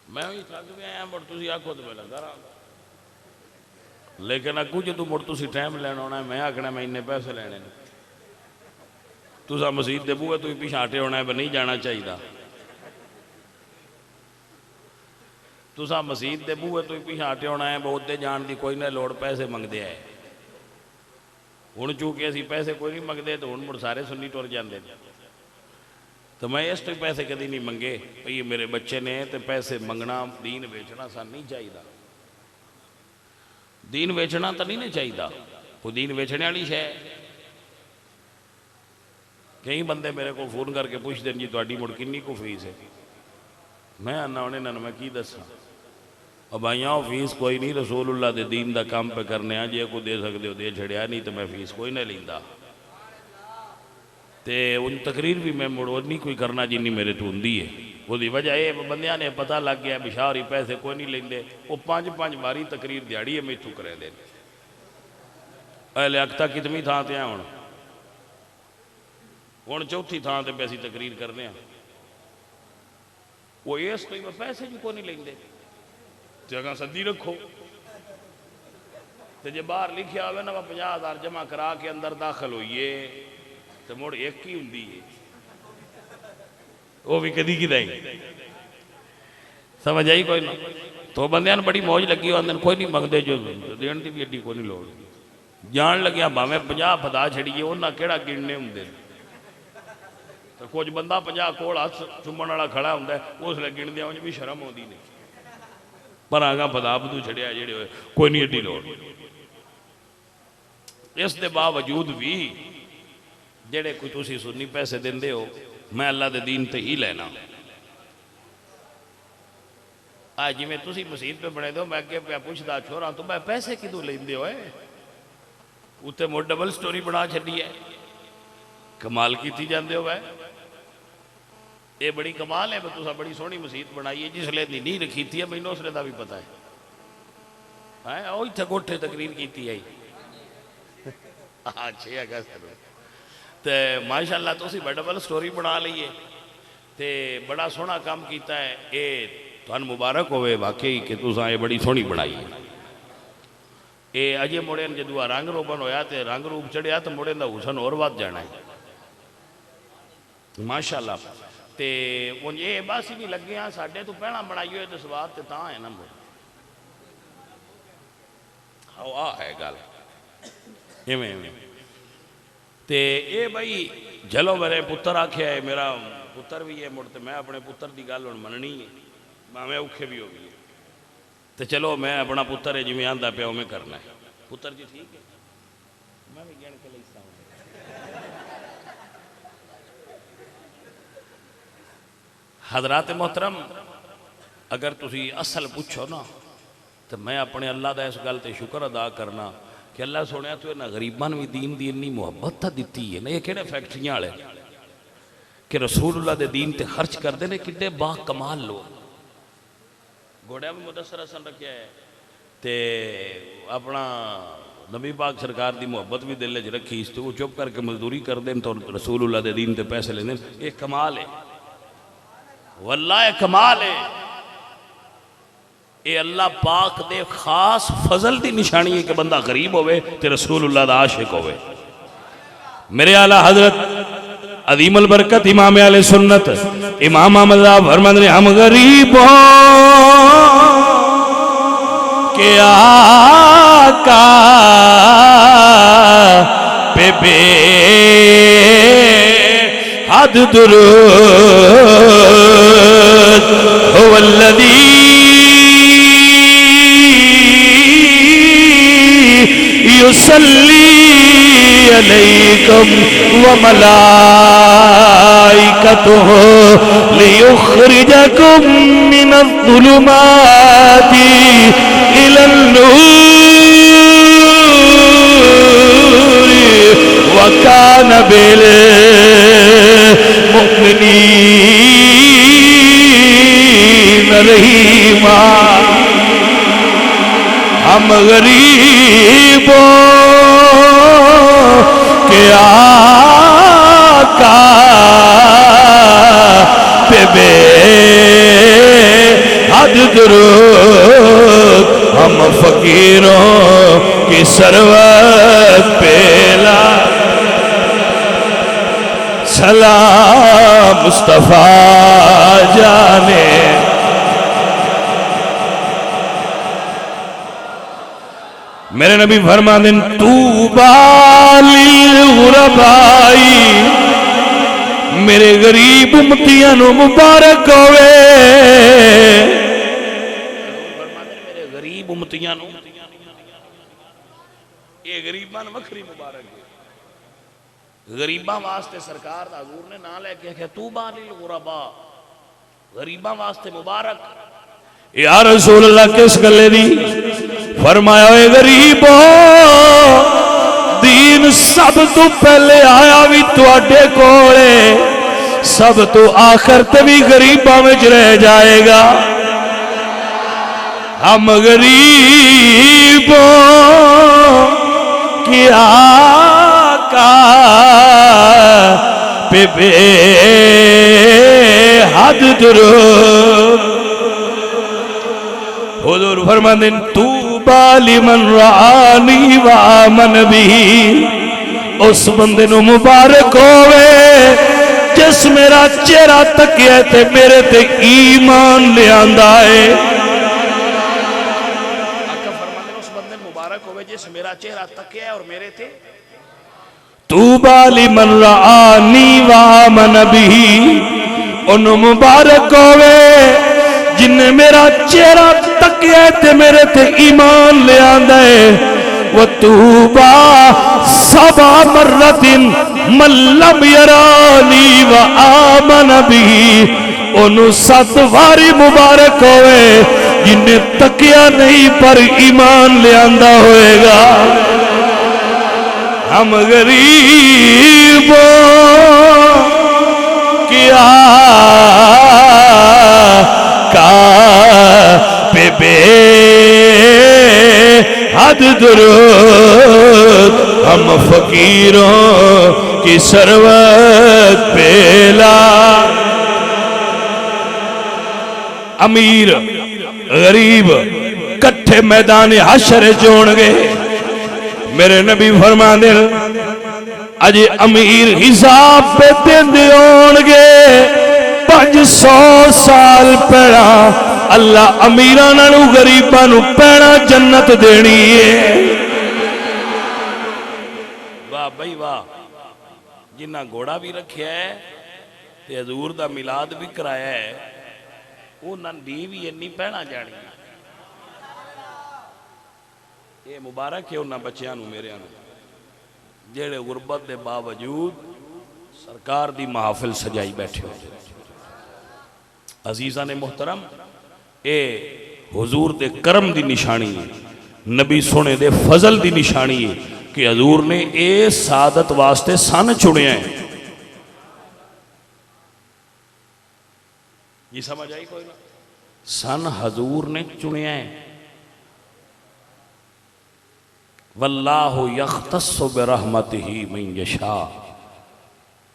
मैं भी थक गया मुड़ तुम आखो तो मैं लगा रहा, लेकिन अगू जो मुड़ तुम टाइम लैन आना मैं आखना मैं इन्ने पैसे लेने ने, तुसा मसीत दे बूहे तुम पिछा हटे होना है नहीं जाना चाहिए। तुसा मसीत दे बूहे तुम पिछा हटे होना है उत्ते जान की कोई ना लोड़, पैसे मंगते है। हुण चूंकि असी पैसे कोई नहीं मंगते तो हुण मुड़ सारे सुन्नी टुर जाते। तो मैं इस तो पैसे कभी नहीं मंगे भई मेरे बच्चे ने तो पैसे मंगना दीन बेचना सन नहीं चाहिए। दीन बेचना तो नहीं चाहिए, वो दीन बेचने वाली शै। कई बंदे मेरे को फोन करके पूछते हैं जी तुहाडी मुड़ किन्नी को फीस है। मैं आना उन्हें ना मैं की दसा और भाइयों फीस कोई नहीं, रसूलुल्लाह दे दीन दा काम पे करने जे को दे सकते हो दे छड़िया, नहीं तो मैं फीस कोई नहीं लींदा। ते उन तकरीर भी मैं मुड़ नहीं कोई करना जिन्नी मेरे तो होंदी है। वो वजह ये बंदियां ने पता लग गया बिशार ही पैसे कोई नहीं लेंदे, वो 5-5 बारी तकरीर दिहाड़ी है मैथों करे दे। लियाकता कितनी थां ते हुण हुण चौथी थां ते असीं तकरीर करने वो इस तो पैसे भी कोई नहीं लेंदे। जगह सदी रखो तो जे बाहर लिखा हो ना 50,000 जमा करा के अंदर दाखिल होइए तो मुड़ एक ही हुंदी है, वो भी कदी कि समझ आई कोई ना। तो बंदियां बड़ी मौज लगी आंदे कोई नहीं मंगते, जो देण की भी एडी कोई नहीं लोड़। जान लग्या भावें 50 फदा छड़िए उन्हें केड़ा गिणने होंदे। तो कुछ बंदा 50 कोल हथ चुम्मण वाला खड़ा होंदा उसले गिणदे उंज भी शर्म आउंदी नहीं, पर आगा फदा बदू छड़िया जेड़े कोई नहीं एडी लोड़। इस दे बावजूद भी जेड़े कोई तुसी सुन्नी पैसे देंदे हो मैं अल्लाह दे दीन ते ही लेना। आ जिवें तुसी मसीत पे बने दो मैं अगे पे पुछदा छोरा तो मैं पैसे किदों लेंदे हो, उत्ते मुड़ डबल स्टोरी बना छड्डी है। कमाल की जाते हो वै ये बड़ी कमाल है। तुसा बड़ी सोहनी मसीत बनाई है, जिसले दी नींह रखी थी है मैनू उसले दा भी पता है वो इत्थे कोठे तकरीर की आई। हाँ 6 अगस्त तो माशाअल्लाह तुसी डबल स्टोरी बना ली है तो बड़ा सोहना काम किया है। ये तुहानू मुबारक होवे वाकई कि तुसा ये बड़ी सोहनी बनाई है। ये अजे मुड़े जदू रंग रोबन होया तो रंग रूप चढ़िया तो मुड़े का हुसन और वध जाना है माशाअल्लाह। तो ये बस भी लगे हाँ साढ़े तो पहला बनाई हुए तो स्वाद तो है ना मुड़ आ है गल इवें इवें। तो ये बई चलो मेरे पुत्र आख्या है मेरा पुत्र भी है मुड़ तो मैं अपने पुत्र की गल हुण मननी है भावें औखे भी हो गई। तो चलो मैं अपना पुत्र है जिमें आंदा पिया उमें करना है। पुत्र जी ठीक है, मैं भी गिन के लिखता हूं। हजरात मोहतरम, अगर तुसी असल पूछो ना तो मैं अपने अल्लाह का इस गल ते शुक्र अदा करना कि अल्लाह सुनिया तू इन्होंने गरीबां भी दीन की इन्नी मुहब्बत तो दी है ना। ये कि फैक्ट्रियां वाले कि रसूलुल्लाह दे दीन ते खर्च करते हैं, किड्डे बा कमाल लोग। घोड़िया भी मुदस्सर हसन रखा है तो अपना नबी पाक सरकार की मुहब्बत भी दिल च रखी, इस वो चुप करके मजदूरी करते हैं तो रसूलुल्लाह दे दीन ते पैसे लेंदे। ये कमाल है, वल्लाह कमाल है। ये अल्लाह पाक दे खास फजल की निशानी है कि बंदा गरीब होवे ते रसूलुल्लाह दा आशिक होवे। मेरे आला हजरत अदीम अल बरकत इमाम आले सुन्नत इमाम अहमद फरमाते हैं, हम गरीबों के आका पे बेहद दुरूद हुवल्लज़ी युसल्ली अलैकुम व मलाइकतुहु लियुखरिजकुम मिनज़्ज़ुलुमाति इलन नूर व कान बिल मुमिनीन रहीमा। हम गरीबों के आका पे बेहद दुरूद, हम फकीरों की सरवत पेला सलाम मुस्तफा जाने। मेरे नबी फरमाते हैं, तूबा लिल गुरबाई, मेरे गरीब उम्मतियां नु मुबारक होवे। मेरे गरीब उम्मतियां नु, ये गरीबां नु वखरी मुबारक है। गरीबां वास्ते सरकार दा हजूर ने ना लेके आख्या तूबा लिल गुरबा, गरीबां वास्ते मुबारक। या रसूल अल्लाह किस गल्ले दी? फरमाया, गरीबो दीन सब तो पहले आया भी तुहाडे कोले, सब तो आखिर ते भी गरीबां विच रह जाएगा। हम गरीबों की आका पे बेहद दुरूद। हुजूर फरमाते हैं, तू बालिमन रानी व आमन भी, उस बंदे नु मुबारक होवे जिस मेरा चेहरा तकिया ते मेरे ते ईमान ले आंदा है। आका फरमाते हैं, उस बंदे मुबारक होवे जिस मेरा चेहरा तकिया और मेरे ते। तू बालिमन रानी व आमन भी, उन मुबारक होवे जिन्हें मेरा चेहरा तकिया ते मेरे ते ईमान ले आंदा है। वो तूबा सबा मर्रतिन मल्लम यरानी व आमन भी, ओनू 7 वारी मुबारक होवे जिन्हें तकिया नहीं पर ईमान ले आंदा होएगा। हम गरीबों की आका पे बेहद दुरूद, हम फकीरों की सरवत पेला। अमीर गरीब कट्ठे मैदान हशर जोड़गे। मेरे नबी फरमांदे, अज अमीर हिसाब पे देंदे होणगे 500 साल पहला अल्लाह अमीरां नालों गरीबां नूं पहला जन्नत देनी है। वाह भाई वाह, जिन्ना घोड़ा भी रखिया है ते हजूर दा मिलाद भी कराया है, उन्हां दी भी इन्नी पहना जानी। ये मुबारक है उन्होंने बच्चों मेरे जेड़े गुरबत के बावजूद सरकार दी महफिल सजाई बैठे हो। अजीज़ा ने मोहतरम ये हुजूर दे करम दी निशानी है, नबी सोने दे फजल दी निशानी है कि हजूर ने ये सादत वास्ते सन चुनिया है। ये समझ आई कोई ना? सन हजूर ने चुनिया है। वल्लाहु यख्तस्सु बिरहमतिही मन यशा।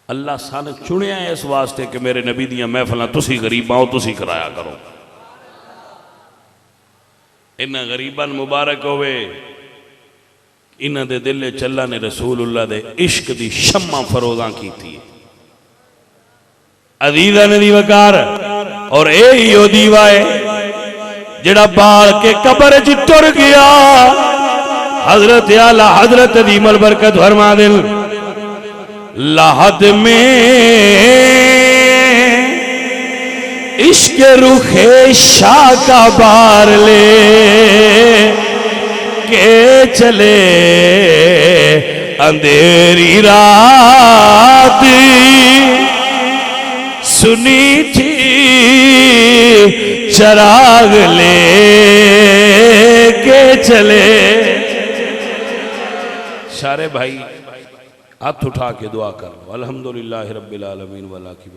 अल्लाह सन चुनिया है इस वास्ते कि मेरे नबी दियां महफिलां तुसी गरीब आओ तुसी कराया करो। इन्हां गरीबां मुबारक होवे इन्हां दे दिल च अल्लाह ने रसूलुल्लाह दे इश्क दी शम्मा फरोज़ां कीती है। अजीज़ा ने दी वकार और यही ओ दीवा है जेड़ा बाल के कब्र च टुर गया। हजरत आला हजरत दीमल बरकत फरमा दिल लाहद में इश्क रुखे शाह का बार ले के चले अंधेरी रात सुनी थी चराग ले के चले। सारे भाई हाथ उठा के दुआ कर लो। अल्हम्दुलिल्लाह रब्बिल आलमीन वला की